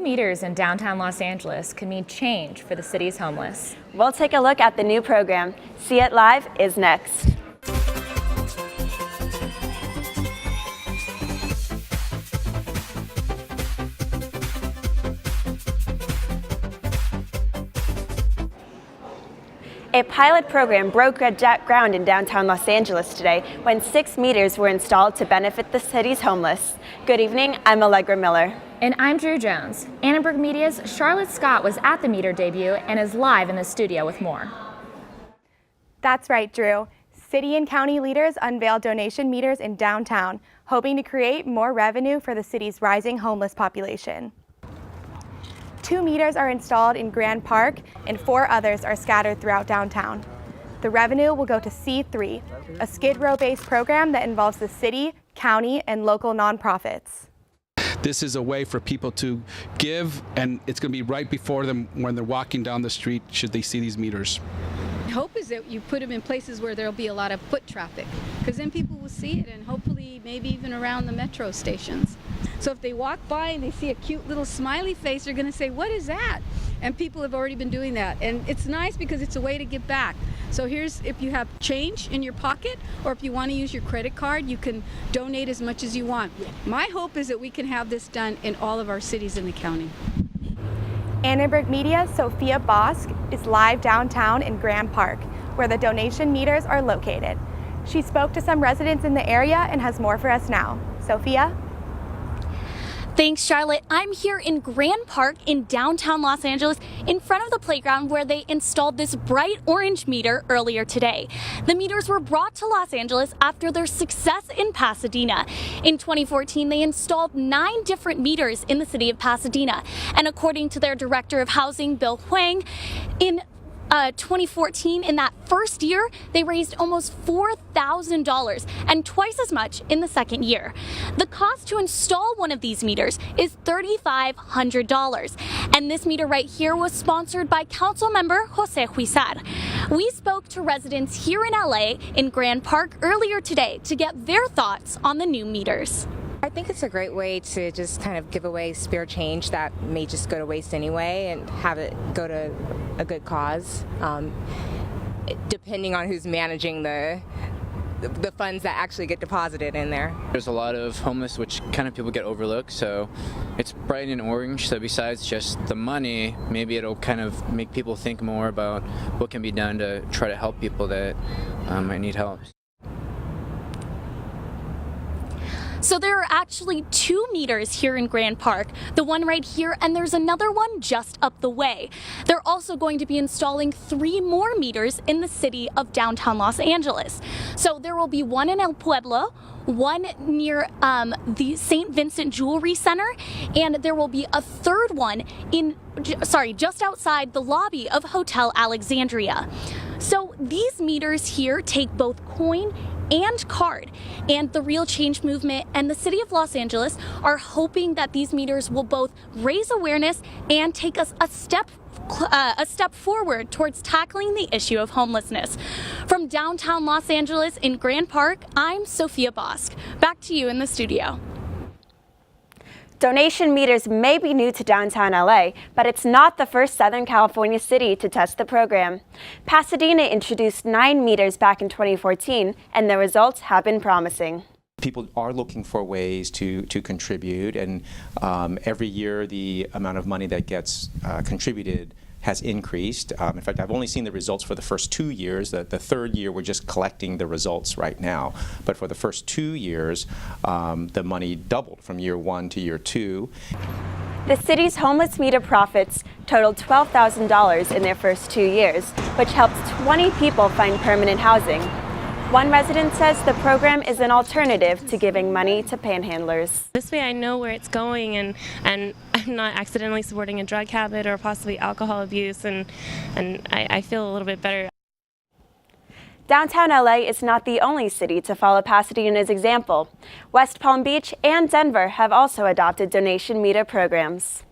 Meters in downtown Los Angeles could mean change for the city's homeless. We'll take a look at the new program. See It Live is next. A pilot program broke ground in downtown Los Angeles today when 6 meters were installed to benefit the city's homeless. Good evening, I'm Allegra Miller. And I'm Drew Jones. Annenberg Media's Charlotte Scott was at the meter debut and is live in the studio with more. That's right, Drew. City and county leaders unveiled donation meters in downtown, hoping to create more revenue for the city's rising homeless population. 2 meters are installed in Grand Park and 4 others are scattered throughout downtown. The revenue will go to C3, a Skid Row-based program that involves the city, county, and local nonprofits. This is a way for people to give, and it's going to be right before them when they're walking down the street should they see these meters. Hope is that you put them in places where there'll be a lot of foot traffic, because then people will see it, and hopefully maybe even around the metro stations. So if they walk by and they see a cute little smiley face, they're going to say, "What is that?" And people have already been doing that, and it's nice because it's a way to give back. So here's, if you have change in your pocket, or if you want to use your credit card, you can donate as much as you want. My hope is that we can have this done in all of our cities in the county. Annenberg Media's Sophia Bosk is live downtown in Grand Park, where the donation meters are located. She spoke to some residents in the area and has more for us now. Sophia? Thanks, Charlotte. I'm here in Grand Park in downtown Los Angeles in front of the playground where they installed this bright orange meter earlier today. The meters were brought to Los Angeles after their success in Pasadena. In 2014, they installed 9 different meters in the city of Pasadena. And according to their director of housing, Bill Huang, in 2014, in that first year, they raised almost $4,000 and twice as much in the second year. The cost to install one of these meters is $3,500. And this meter right here was sponsored by council member Jose Huizar. We spoke to residents here in LA in Grand Park earlier today to get their thoughts on the new meters. I think it's a great way to just kind of give away spare change that may just go to waste anyway and have it go to a good cause, depending on who's managing the funds that actually get deposited in there. There's a lot of homeless which kind of people get overlooked, so it's bright and orange, so besides just the money, maybe it'll kind of make people think more about what can be done to try to help people that might need help. So there are actually 2 meters here in Grand Park, the one right here, and there's another one just up the way. They're also going to be installing 3 more meters in the city of downtown Los Angeles. So there will be one in El Pueblo, one near the St. Vincent Jewelry Center, and there will be a 3rd one just outside the lobby of Hotel Alexandria. So these meters here take both coin and card, and the Real Change movement and the city of Los Angeles are hoping that these meters will both raise awareness and take us a step forward towards tackling the issue of homelessness. From downtown Los Angeles in Grand Park, I'm Sophia Bosk. Back to you in the studio. Donation meters may be new to downtown LA, but it's not the first Southern California city to test the program. Pasadena introduced 9 meters back in 2014, and the results have been promising. People are looking for ways to contribute, and every year the amount of money that gets contributed has increased. In fact, I've only seen the results for the first 2 years. The 3rd year, we're just collecting the results right now. But for the first 2 years, the money doubled from year 1 to year 2. The city's homeless meter profits totaled $12,000 in their first 2 years, which helped 20 people find permanent housing. One resident says the program is an alternative to giving money to panhandlers. This way I know where it's going, and I'm not accidentally supporting a drug habit or possibly alcohol abuse, and I feel a little bit better. Downtown LA is not the only city to follow Pasadena's example. West Palm Beach and Denver have also adopted donation meter programs.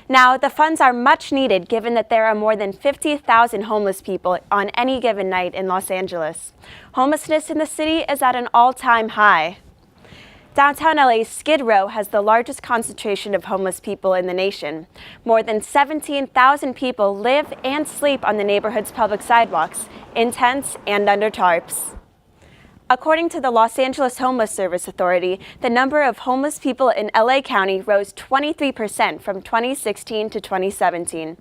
Now, the funds are much needed given that there are more than 50,000 homeless people on any given night in Los Angeles. Homelessness in the city is at an all-time high. Downtown LA's Skid Row has the largest concentration of homeless people in the nation. More than 17,000 people live and sleep on the neighborhood's public sidewalks, in tents and under tarps. According to the Los Angeles Homeless Service Authority, the number of homeless people in LA County rose 23% from 2016 to 2017.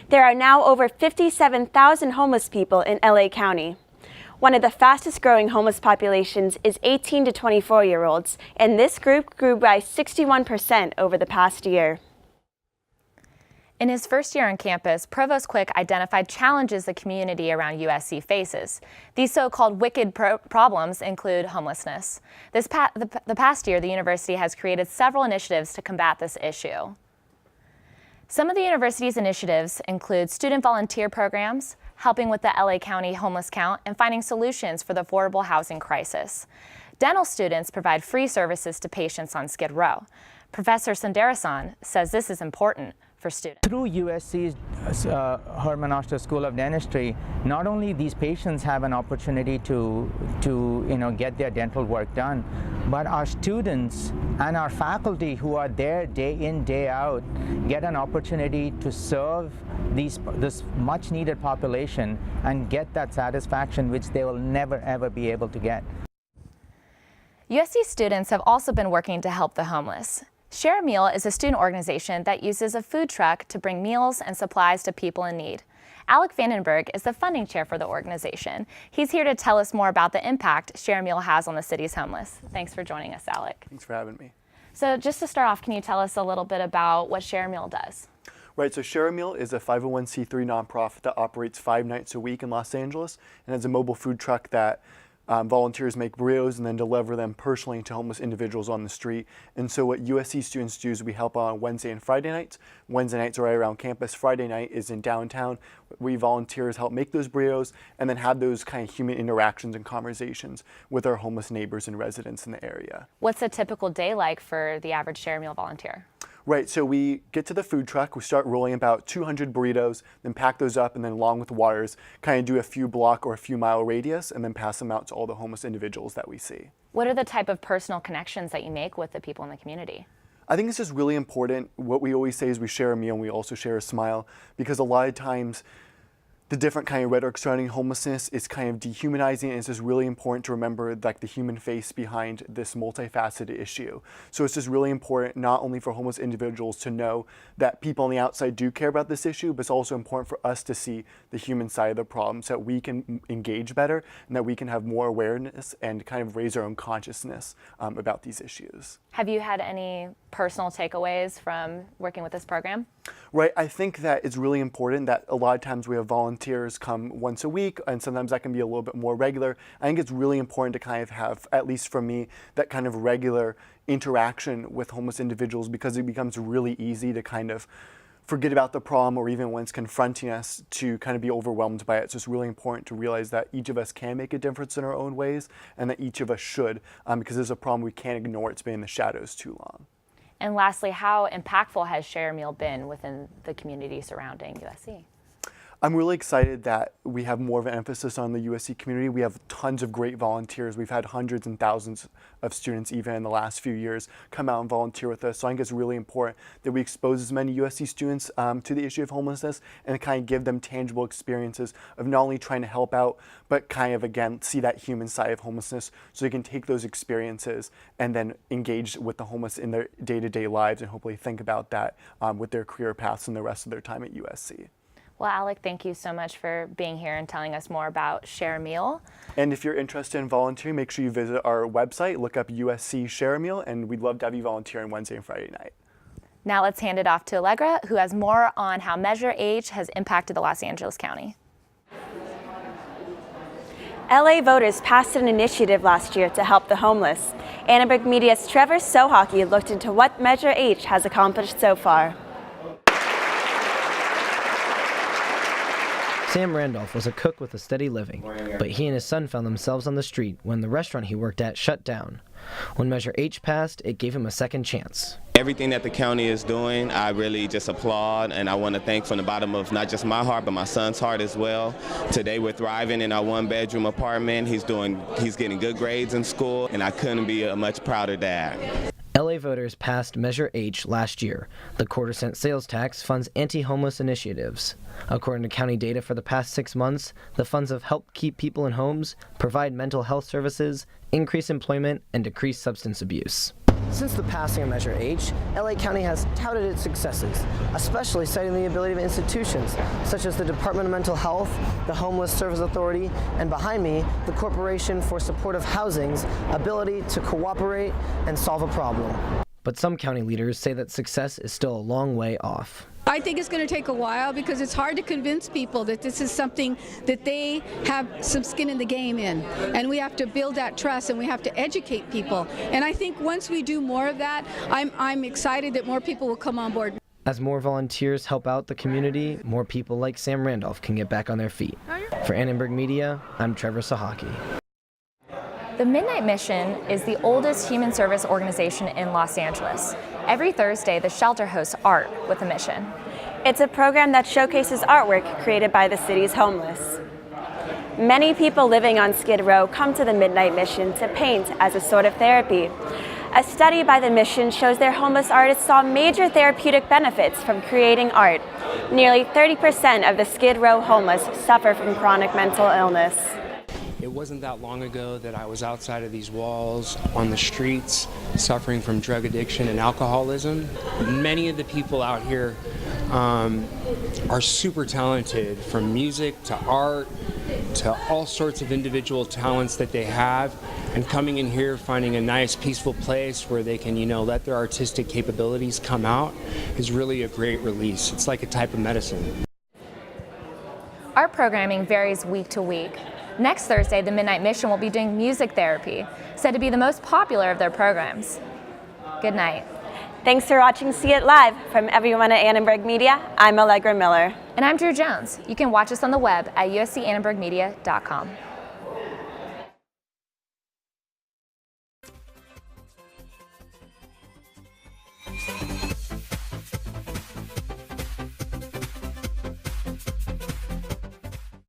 There are now over 57,000 homeless people in LA County. One of the fastest growing homeless populations is 18 to 24-year-olds, and this group grew by 61% over the past year. In his first year on campus, Provost Quick identified challenges the community around USC faces. These so-called wicked problems include homelessness. The past year, the university has created several initiatives to combat this issue. Some of the university's initiatives include student volunteer programs, helping with the LA County homeless count, and finding solutions for the affordable housing crisis. Dental students provide free services to patients on Skid Row. Professor Sundarasan says this is important for students. Through USC's Herman Oster School of Dentistry, not only these patients have an opportunity to get their dental work done, but our students and our faculty who are there day in, day out get an opportunity to serve this much needed population and get that satisfaction which they will never ever be able to get. USC students have also been working to help the homeless. Share a Meal is a student organization that uses a food truck to bring meals and supplies to people in need. Alec Vandenberg is the funding chair for the organization. He's here to tell us more about the impact Share a Meal has on the city's homeless. Thanks for joining us, Alec. Thanks for having me. So just to start off, can you tell us a little bit about what Share a Meal does? Right, so Share a Meal is a 501c3 nonprofit that operates 5 nights a week in Los Angeles and has a mobile food truck that volunteers make burritos and then deliver them personally to homeless individuals on the street. And so what USC students do is we help on Wednesday and Friday nights. Wednesday nights are right around campus. Friday night is in downtown. We volunteers help make those burritos and then have those kind of human interactions and conversations with our homeless neighbors and residents in the area. What's a typical day like for the average Share a Meal volunteer? Right, so we get to the food truck, we start rolling about 200 burritos, then pack those up, and then along with waters, kind of do a few block or a few mile radius, and then pass them out to all the homeless individuals that we see. What are the type of personal connections that you make with the people in the community? I think it's just really important. What we always say is we share a meal and we also share a smile, because a lot of times the different kind of rhetoric surrounding homelessness is kind of dehumanizing, and it's just really important to remember like the human face behind this multifaceted issue. So it's just really important not only for homeless individuals to know that people on the outside do care about this issue, but it's also important for us to see the human side of the problem so that we can engage better and that we can have more awareness and kind of raise our own consciousness about these issues. Have you had any personal takeaways from working with this program? Right, I think that it's really important that a lot of times we have volunteers come once a week, and sometimes that can be a little bit more regular. I think it's really important to kind of have, at least for me, that kind of regular interaction with homeless individuals, because it becomes really easy to kind of forget about the problem, or even when it's confronting us, to kind of be overwhelmed by it. So it's really important to realize that each of us can make a difference in our own ways, and that each of us should, because there's a problem we can't ignore. It's been in the shadows too long. And lastly, how impactful has Share a Meal been within the community surrounding USC? I'm really excited that we have more of an emphasis on the USC community. We have tons of great volunteers. We've had hundreds and thousands of students even in the last few years come out and volunteer with us. So I think it's really important that we expose as many USC students to the issue of homelessness and kind of give them tangible experiences of not only trying to help out, but kind of, again, see that human side of homelessness so they can take those experiences and then engage with the homeless in their day-to-day lives and hopefully think about that with their career paths and the rest of their time at USC. Well, Alec, thank you so much for being here and telling us more about Share a Meal. And if you're interested in volunteering, make sure you visit our website, look up USC Share a Meal, and we'd love to have you volunteer on Wednesday and Friday night. Now let's hand it off to Allegra, who has more on how Measure H has impacted the Los Angeles County. LA voters passed an initiative last year to help the homeless. Annenberg Media's Trevor Sohaki looked into what Measure H has accomplished so far. Sam Randolph was a cook with a steady living, but he and his son found themselves on the street when the restaurant he worked at shut down. When Measure H passed, it gave him a second chance. Everything that the county is doing, I really just applaud, and I want to thank from the bottom of not just my heart, but my son's heart as well. Today we're thriving in our one-bedroom apartment. He's getting good grades in school, and I couldn't be a much prouder dad. LA voters passed Measure H last year. The quarter-cent sales tax funds anti-homeless initiatives. According to county data for the past 6 months, the funds have helped keep people in homes, provide mental health services, increase employment, and decrease substance abuse. Since the passing of Measure H, LA County has touted its successes, especially citing the ability of institutions such as the Department of Mental Health, the Homeless Service Authority, and behind me, the Corporation for Supportive Housing's ability to cooperate and solve a problem. But some county leaders say that success is still a long way off. I think it's going to take a while because it's hard to convince people that this is something that they have some skin in the game in. And we have to build that trust and we have to educate people. And I think once we do more of that, I'm excited that more people will come on board. As more volunteers help out the community, more people like Sam Randolph can get back on their feet. For Annenberg Media, I'm Trevor Sahaki. The Midnight Mission is the oldest human service organization in Los Angeles. Every Thursday, the shelter hosts Art with a Mission. It's a program that showcases artwork created by the city's homeless. Many people living on Skid Row come to the Midnight Mission to paint as a sort of therapy. A study by the Mission shows their homeless artists saw major therapeutic benefits from creating art. Nearly 30% of the Skid Row homeless suffer from chronic mental illness. It wasn't that long ago that I was outside of these walls on the streets suffering from drug addiction and alcoholism. Many of the people out here are super talented, from music to art to all sorts of individual talents that they have, and coming in here finding a nice peaceful place where they can, let their artistic capabilities come out is really a great release. It's like a type of medicine. Art programming varies week to week. Next Thursday, the Midnight Mission will be doing music therapy, said to be the most popular of their programs. Good night. Thanks for watching See It Live. From everyone at Annenberg Media, I'm Allegra Miller. And I'm Drew Jones. You can watch us on the web at uscannenbergmedia.com.